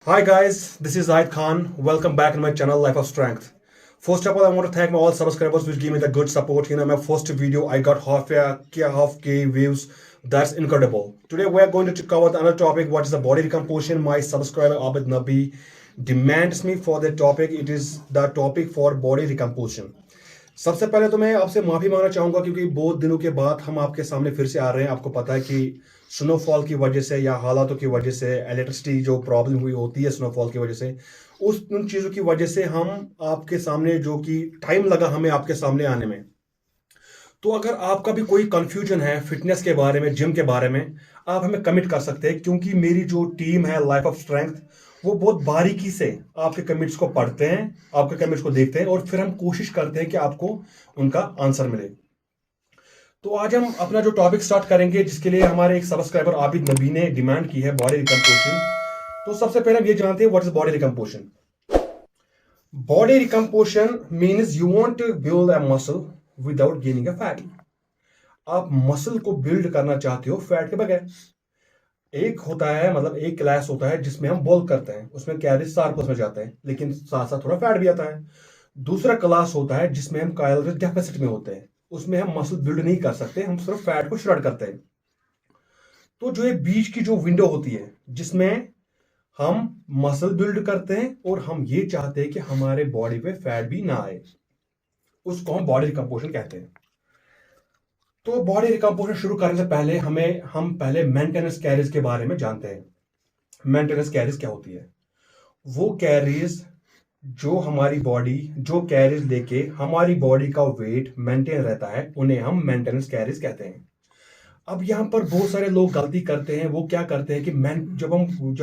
Hi guys, this is Zaid Khan. Welcome back to my channel Life of Strength. First of all, I want to thank my all subscribers which give me the good support. My first video I got half K views. That's incredible. Today we are going to cover another topic. What is the body decomposition? My subscriber Abid Nabi demands me for the topic. It is the topic for body decomposition. सबसे पहले तो मैं आपसे माफी मांगना चाहूंगा क्योंकि बहुत दिनों के बाद हम आपके सामने फिर से आ रहे हैं। आपको पता है कि स्नोफॉल की वजह से या हालातों की वजह से इलेक्ट्रिसिटी जो प्रॉब्लम हुई होती है स्नोफॉल की वजह से उन चीज़ों की वजह से हम आपके सामने जो कि टाइम लगा हमें आपके सामने आने में। तो अगर आपका भी कोई कंफ्यूजन है फिटनेस के बारे में, जिम के बारे में, आप हमें कमिट कर सकते हैं क्योंकि मेरी जो टीम है लाइफ ऑफ स्ट्रेंथ वो बहुत बारीकी से आपके कमिट्स को पढ़ते हैं, आपके कमिट्स को देखते हैं और फिर हम कोशिश करते हैं कि आपको उनका आंसर मिले। तो आज हम अपना जो टॉपिक स्टार्ट करेंगे जिसके लिए हमारे एक सब्सक्राइबर आबिद नबी ने डिमांड की है, बॉडी रिकम्पोजिशन। तो सबसे पहले हम ये जानते हैं what is body recomposition. Body recomposition means you want to build a muscle without gaining a fat. आप मसल को बिल्ड करना चाहते हो फैट के बगैर। एक होता है, मतलब एक क्लास होता है जिसमें हम बल्क करते हैं, उसमें कैलोरीज सरप्लस में जाते हैं लेकिन साथ साथ थोड़ा फैट भी आता है। दूसरा क्लास होता है जिसमें हम कैलोरीज डेफिसिट में होते हैं, उसमें हम मसल बिल्ड नहीं कर सकते, हम सिर्फ फैट को श्रेड करते हैं। तो जो ये बीच की जो विंडो होती है जिसमें हम मसल बिल्ड करते हैं और हम ये चाहते हैं कि हमारे बॉडी पे फैट भी ना आए, उसको हम बॉडी रिकम्पोजिशन कहते हैं। तो बॉडी रिकम्पोजिशन शुरू करने से पहले हम पहले मेंटेनेंस कैरीज के बारे में जानते हैं। मेंटेनेंस कैरीज क्या होती है? वो कैरीज जो हमारी बॉडी, जो कैरीज लेके हमारी बॉडी का वेट मेंटेन रहता है, उन्हें हम मेंटेनेंस कैरीज कहते हैं। अब यहाँ पर बहुत सारे लोग गलती करते हैं। वो क्या करते हैं कि जब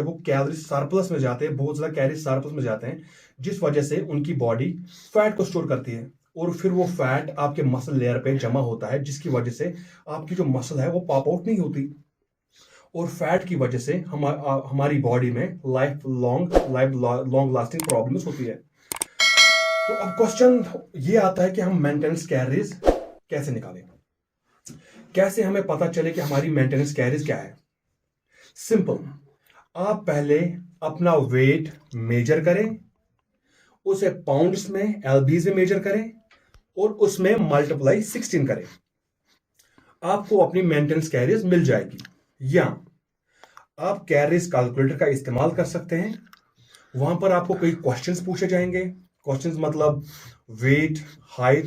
वो कैलोरी सरप्लस में जाते हैं, बहुत ज्यादा कैलोरी सरप्लस में जाते हैं, जिस वजह से उनकी बॉडी फैट को स्टोर करती है और फिर वो फैट आपके मसल लेयर पे जमा होता है, जिसकी वजह से आपकी जो मसल है वो पॉप आउट नहीं होती और फैट की वजह से हमारी बॉडी में लाइफ लॉन्ग लास्टिंग प्रॉब्लम्स होती है। तो अब क्वेश्चन ये आता है कि हम मेंटेनेंस कैलोरीज कैसे निकालें, कैसे हमें पता चले कि हमारी मेंटेनेंस कैलोरीज क्या है। सिंपल, आप पहले अपना वेट मेजर करें, उसे पाउंड्स में, एलबीज में मेजर करें और उसमें मल्टीप्लाई 16 करें। आपको अपनी मेंटेनेंस कैलोरीज मिल जाएगी। या आप कैलोरीज कैलकुलेटर का इस्तेमाल कर सकते हैं। वहां पर आपको कई क्वेश्चंस पूछे जाएंगे। क्वेश्चंस मतलब वेट, हाइट,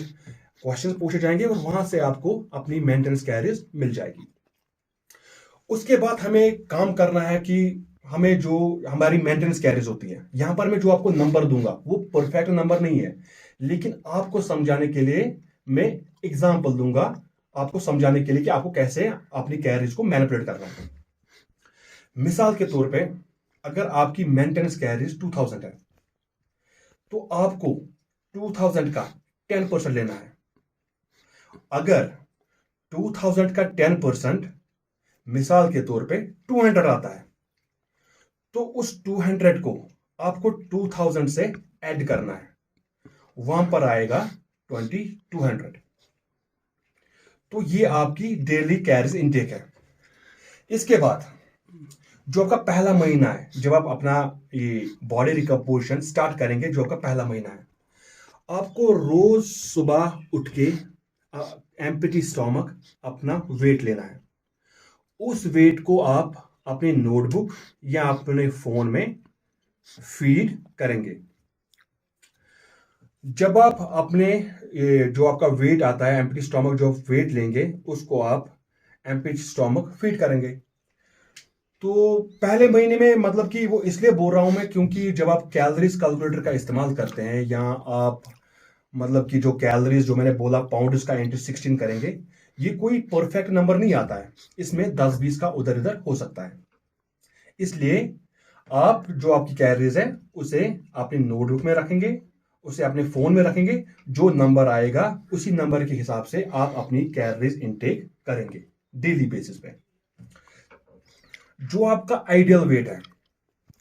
क्वेश्चंस पूछे जाएंगे और वहां से आपको अपनी मेंटेनेंस कैलोरीज मिल जाएगी। उसके बाद हमें काम करना है कि हमें जो हमारी मेंटेनेंस कैलोरीज होती है, यहां पर मैं जो आपको नंबर दूंगा वो परफेक्ट नंबर नहीं है, लेकिन आपको समझाने के लिए मैं एग्जांपल दूंगा, आपको समझाने के लिए कि आपको कैसे अपनी कैलोरीज को मैनिपुलेट करना है। मिसाल के तौर पे अगर आपकी मेंटेनेंस कैलोरीज 2000 है तो आपको 2000 का 10% लेना है। अगर 2000 का 10% मिसाल के तौर पे 200 आता है तो उस 200 को आपको 2000 से ऐड करना है, वहां पर आएगा 2200। तो ये आपकी डेली कैलोरीज इनटेक है। इसके बाद जो आपका पहला महीना है, जब आप अपना ये बॉडी रिकम्पोजिशन स्टार्ट करेंगे, जो आपका पहला महीना है, आपको रोज सुबह उठ के एम्प्टी स्टोमक अपना वेट लेना है। उस वेट को आप अपने नोटबुक या अपने फोन में फीड करेंगे। जब आप अपने जो आपका वेट आता है एम्प्टी स्टोमक, जो वेट लेंगे उसको आप एम्प्टी स्टोमक फीड करेंगे। तो पहले महीने में, मतलब कि वो इसलिए बोल रहा हूं मैं क्योंकि जब आप कैलोरीज कैलकुलेटर का इस्तेमाल करते हैं या आप मतलब कि जो कैलोरीज जो मैंने बोला पाउंड्स का इंटू 16 करेंगे, ये कोई परफेक्ट नंबर नहीं आता है, इसमें 10-20 का उधर इधर हो सकता है। इसलिए आप जो आपकी कैलोरीज है उसे अपने नोटबुक में रखेंगे, उसे अपने फोन में रखेंगे। जो नंबर आएगा उसी नंबर के हिसाब से आप अपनी कैलोरीज इनटेक करेंगे डेली बेसिस पे। जो आपका आइडियल वेट है,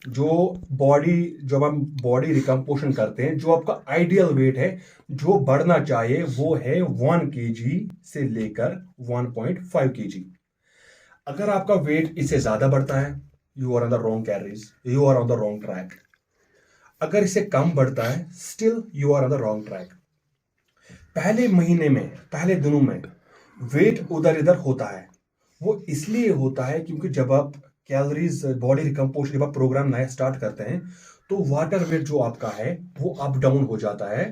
जब हम बॉडी रिकम्पोजिशन करते हैं, जो आपका आइडियल वेट है जो बढ़ना चाहिए वो है 1 kg से लेकर 1.5 kg। अगर आपका वेट इससे ज्यादा बढ़ता है you are on the wrong calories, you are on the wrong track. अगर इससे कम बढ़ता है, still you are on the wrong track. पहले महीने में, पहले दिनों में वेट उधर इधर होता है। वो इसलिए होता है क्योंकि जब आप कैलोरीज बॉडी रिकम्पोजिशन जब आप प्रोग्राम नया स्टार्ट करते हैं तो वाटर वेट जो आपका है वो अप डाउन हो जाता है।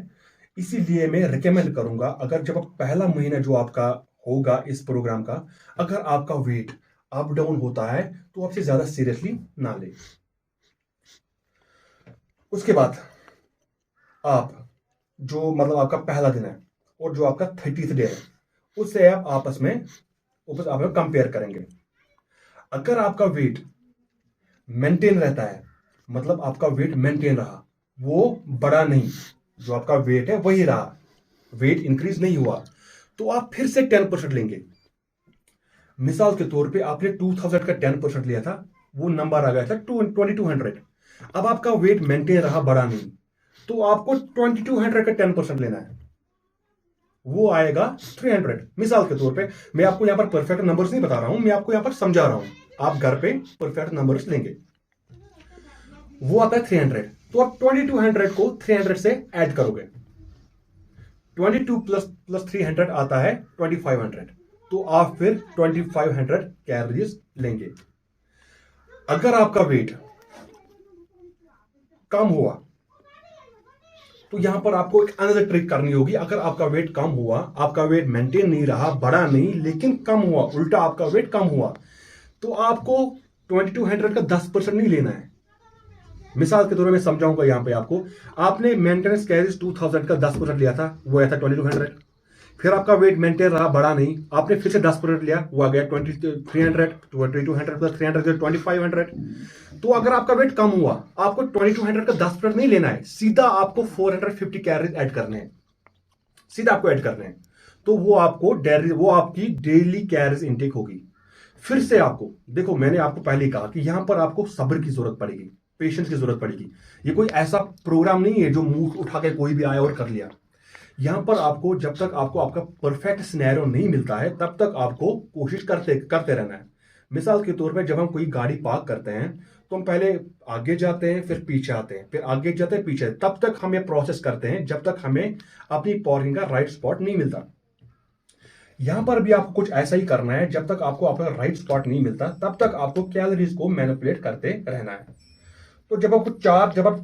इसीलिए मैं रिकमेंड करूंगा, अगर जब आप पहला महीना जो आपका होगा इस प्रोग्राम का, अगर आपका वेट अप डाउन होता है तो आपसे ज्यादा सीरियसली ना ले। उसके बाद आप जो मतलब आपका पहला दिन है और जो आपका 30th डे है, उससे आप आपस में कंपेयर करेंगे। अगर आपका वेट मेंटेन रहता है, मतलब आपका वेट मेंटेन रहा, वो बढ़ा नहीं, जो आपका वेट है वही रहा, वेट इंक्रीज नहीं हुआ, तो आप फिर से 10% लेंगे। मिसाल के तौर पे आपने 2000 का 10% लिया था, वो नंबर आ गया था 2200। अब आपका वेट मेंटेन रहा, बढ़ा नहीं, तो आपको 2200 का 10% लेना है, वो आएगा 300। मिसाल के तौर पे मैं आपको यहां पर परफेक्ट नंबर्स नहीं बता रहा हूं, मैं आपको यहां पर समझा रहा हूं, आप घर पे परफेक्ट नंबर्स लेंगे। वो आता है 300, तो आप 2200 को 300 से ऐड करोगे, 22 प्लस 300 आता है 2500, तो आप फिर 2500 कैलोरीज लेंगे। अगर आपका वेट कम हुआ तो यहां पर आपको एक अनदर ट्रिक करनी होगी। अगर आपका वेट कम हुआ, आपका वेट मेंटेन नहीं रहा, बढ़ा नहीं, लेकिन कम हुआ, उल्टा आपका वेट कम हुआ, तो आपको 2200 का 10% नहीं लेना है। मिसाल के तौर पर मैं समझाऊंगा यहां पे आपको। आपने मेंटेनेंस कैलोरीज 2000 का 10% लिया था, वो आया था 2200। फिर आपका वेट मेंटेन रहा, बढ़ा नहीं, आपने फिर से 10% लिया, वो आ गया 2300, 2200 प्लस 300 2500। तो अगर आपका वेट कम हुआ, आपको 2200 का 10% नहीं लेना है, सीधा आपको 450 कैलोरीज ऐड करने हैं, सीधा आपको ऐड करने हैं। तो वो आपकी डेली कैलोरीज इनटेक होगी। फिर से आपको देखो, मैंने आपको पहले ही कहा कि यहां पर आपको सब्र की जरूरत पड़ेगी, पेशेंस की जरूरत पड़ेगी। ये कोई ऐसा प्रोग्राम नहीं है जो मुंह उठा के कोई भी आया और कर लिया। यहां पर आपको जब तक आपको आपका परफेक्ट सिनेरियो नहीं मिलता है, तब तक आपको कोशिश करते करते रहना है। मिसाल के तौर पर जब हम कोई गाड़ी पार्क करते हैं तो हम पहले आगे जाते हैं, फिर पीछे आते हैं, फिर आगे जाते हैं, पीछे, तब तक हम ये प्रोसेस करते हैं जब तक हमें अपनी पार्किंग का राइट स्पॉट नहीं मिलता। यहां पर भी आपको कुछ ऐसा ही करना है, जब तक आपको अपना राइट स्पॉट नहीं मिलता तब तक आपको कैलोरीज को मैनिपुलेट करते रहना है। तो जब आप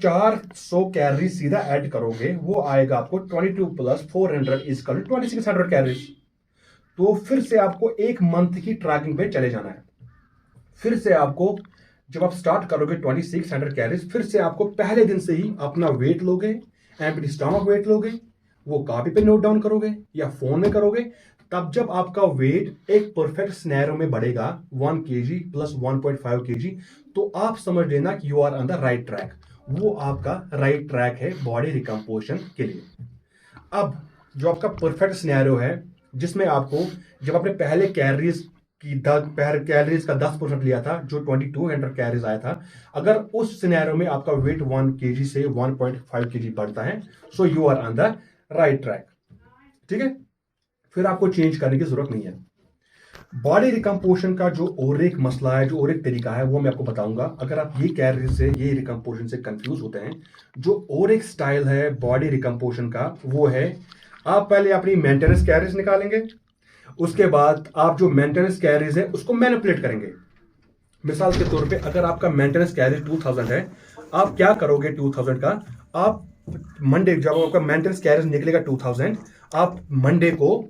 400 कैलोरी सीधा ऐड करोगे, वो आएगा आपको 22 प्लस 400 इजकल 2600 कैलोरीज। तो फिर से आपको एक मंथ की ट्रैकिंग पे चले जाना है। फिर से आपको जब आप स्टार्ट करोगे 2600 कैलोरीज, फिर से आपको पहले दिन से ही अपना वेट लोगे, एम्प्टी स्टमक वेट लोगे, वो कॉपी पे नोट डाउन करोगे या फोन में करोगे। तब जब आपका वेट एक परफेक्ट सिनेरियो में बढ़ेगा 1 kg प्लस 1.5 kg, तो आप समझ लेना कि you are on the right track. वो आपका राइट ट्रैक है बॉडी रिकम्पोजिशन के लिए। अब जो आपका परफेक्ट सिनेरियो है, जिसमें आपको जब आपने पहले कैलोरीज का 10% लिया था, जो 2200 कैलोरीज आया था, अगर उस सिनेरियो में आपका वेट 1 kg से 1.5 kg बढ़ता है, so you are on the right track. ठीक है, फिर आपको चेंज करने की जरूरत नहीं है। बॉडी रिकम्पोजिशन का जो और एक मसला है, जो और एक तरीका है, वो मैं आपको बताऊंगा। अगर आप ये कैलोरीज से, ये रिकम्पोजिशन से कंफ्यूज होते हैं, जो और एक स्टाइल है बॉडी रिकम्पोजिशन का, वो है आप पहले अपनी मेंटेनेंस कैलोरीज निकालेंगे, उसके बाद आप जो मेंटेनेंस कैलोरीज है उसको मैनिपुलेट करेंगे। मिसाल के तौर पे अगर आपका मेंटेनेंस कैलोरीज 2000 है, आप क्या करोगे 2000 का, आप मंडे जब आपका मेंटेनेंस कैलोरीज निकलेगा 2000, आप मंडे को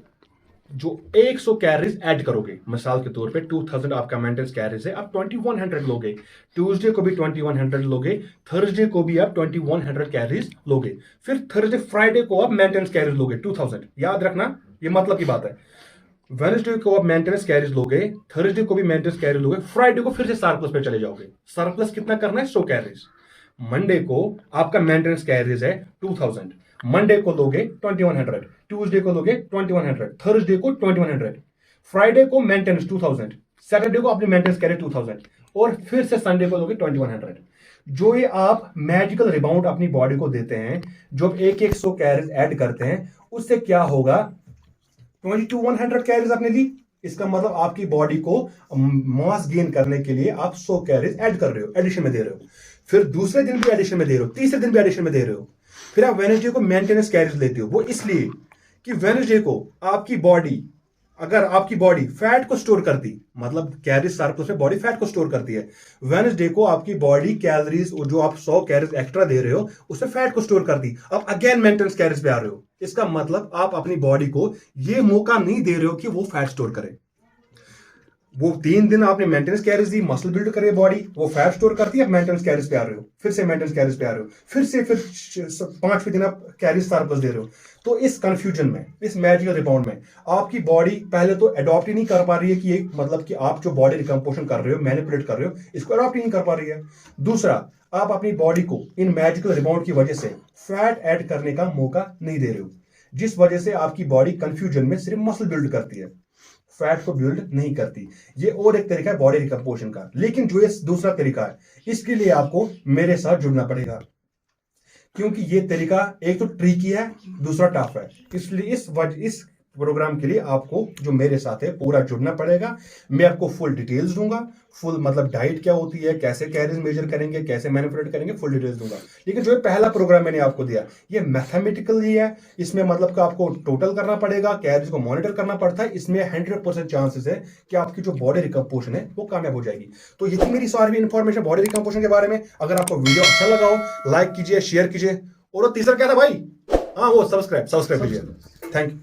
जो 100 कैलोरीज ऐड करोगे। मिसाल के तौर पे 2000 आपका मेंटेनेंस कैलोरीज है, आप 2100 लोगे, ट्यूसडे को भी 2100 लोगे, थर्सडे को भी आप 2100 कैलोरीज लोगे, फिर थर्सडे फ्राइडे को आप मेंटेनेंस कैलोरीज लोगे 2000। याद रखना, ये मतलब की बात है। वेडनेसडे को आप मेंटेनेंस कैलोरीज लोगे, थर्सडे को भी मेंटेनेंस कैलोरीज लोगे, फ्राइडे को फिर से सरप्लस पे चले जाओगे। सरप्लस कितना करना है? 100 कैलोरीज। मंडे को आपका मेंटेनेंस कैलोरीज है 2000, मंडे को लोगे 2100, ट्यूसडे को लोगे 2100, थर्सडे को 2100, फ्राइडे को मेंटेनेंस 2000, सैटरडे को अपनी मेंटेनेंस कैलोरी 2000, और फिर से संडे को लोगे 2100। जो ये आप मैजिकल रिबाउंड अपनी बॉडी को देते हैं, जो आप एक 100 कैलोरीज ऐड करते हैं, उससे क्या होगा? 2200 कैलोरीज आपने ली, इसका मतलब आपकी बॉडी को मास गेन करने के लिए आप 100 कैलोरीज ऐड कर रहे हो, एडिशन में दे रहे हो। फिर दूसरे दिन भी एडिशन में दे रहे हो, तीसरे दिन भी एडिशन में दे रहे हो। फिर आप वेडनेसडे को मेंटेनेंस कैलोरीज लेते हो। वो इसलिए कि वेडनेसडे को आपकी बॉडी, अगर आपकी बॉडी फैट को स्टोर करती, मतलब कैलोरीज सरप्लस में बॉडी फैट को स्टोर करती है, वेडनेसडे को आपकी बॉडी कैलोरीज जो आप 100 कैलोरीज एक्स्ट्रा दे रहे हो उसमें फैट को स्टोर करती। अब अगेन मेंटेनेंस कैलोरीज पे आ रहे हो। इसका मतलब आप अपनी बॉडी को यह मौका नहीं दे रहे हो कि वो फैट स्टोर करे। वो 3 दिन आपने मेंटेनेंस कैलोरीज दी, मसल बिल्ड करे बॉडी, वो फैट स्टोर करती है, आप मेंटेनेंस कैलोरीज पे आ रहे हो, फिर से मेंटेनेंस कैलोरीज पे आ रहे हो, फिर 5वें दिन आप कैलोरीज सरप्लस दे रहे हो। तो इस कंफ्यूजन में, इस मैजिकल रिबाउंड में आपकी बॉडी पहले तो अडॉप्ट ही नहीं कर पा रही है कि एक मतलब कि आप जो बॉडी रिकम्पोजिशन कर रहे हो, मैनिपुलेट कर रहे हो, इसको अडॉप्ट ही नहीं कर पा रही है। दूसरा, आप अपनी बॉडी को इन मैजिकल रिबाउंड की वजह से फैट ऐड करने का मौका नहीं दे रहे हो, जिस वजह से आपकी बॉडी कंफ्यूजन में सिर्फ मसल बिल्ड करती है, फैट को बिल्ड नहीं करती। ये और एक तरीका है बॉडी रिकम्पोजिशन का। लेकिन जो ये दूसरा तरीका है, इसके लिए आपको मेरे साथ जुड़ना पड़ेगा, क्योंकि ये तरीका एक तो ट्रिकी है, दूसरा टफ है। इसलिए इस प्रोग्राम के लिए आपको जो मेरे साथ है पूरा जुड़ना पड़ेगा। मैं आपको फुल डिटेल्स दूंगा, फुल मतलब डाइट क्या होती है, कैसे कैलोरीज मेजर करेंगे, कैसे मैनिपुलेट करेंगे, फुल डिटेल्स दूंगा। लेकिन जो पहला प्रोग्राम मैंने आपको दिया, ये मैथमेटिकली है। इसमें मतलब कि आपको टोटल करना पड़ेगा, कैलोरीज को मॉनिटर करना पड़ता है। इसमें 100% चांसेस है कि आपकी जो बॉडी रिकम्पोजिशन है वो कामयाब हो जाएगी। तो ये थी मेरी सारी इन्फॉर्मेशन बॉडी रिकम्पोजिशन के बारे में। अगर आपको वीडियो अच्छा लगा हो, लाइक कीजिए, शेयर कीजिए, और तीसरा क्या था भाई, हाँ वो सब्सक्राइब कीजिए। Thank you.